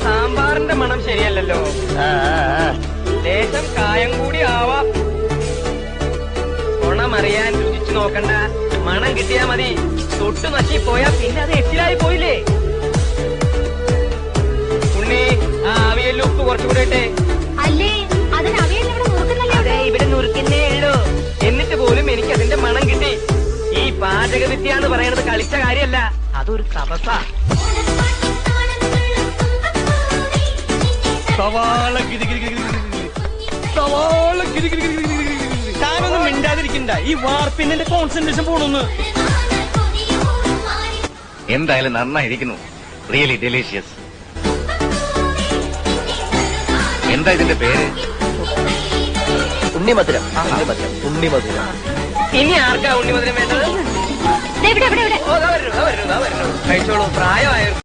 സാമ്പാറിന്റെ മണം ശരിയല്ലല്ലോ. ലേശം കായം കൂടി ആവാം. ഗുണമറിയാൻ രുചിച്ചു നോക്കണ്ട, മണം കിട്ടിയാ മതി. തൊട്ടു നശിപ്പോയാ പിന്നെ അത് എട്ടിലായി പോയില്ലേ. ഉണ്ണി, ആ അവിയലിൽ ഉപ്പ് കുറച്ചുകൂടെ ഇട്ടേ. അല്ലേ, അതിന് അവിയൽ ഇവിടെ നുറുക്കുന്നേ ഉള്ളൂ. എന്നിട്ട് പോലും എനിക്ക് അതിന്റെ മണം കിട്ടി. ഈ പാചകവിദ്യ എന്ന് പറയുന്നത് കളിച്ച കാര്യമല്ല, അതൊരു തപസ്സാ. താനൊന്നും മിണ്ടാതിരിക്കണ്ട, ഈ വാർപ്പിന്റെ കോൺസെൻട്രേഷൻ പോണൊന്ന്. എന്തായാലും നന്നായിരിക്കുന്നു, റിയലി ഡെലീഷ്യസ്. എന്താ ഇതിന്റെ പേര്? ഉണ്ണിമധുരം. ഉണ്ണിമധുരം. ഇനി ആർക്കാ ഉണ്ണിമധുരം വേണ്ടത്? കഴിച്ചോളൂ, പ്രായമായിരുന്നു.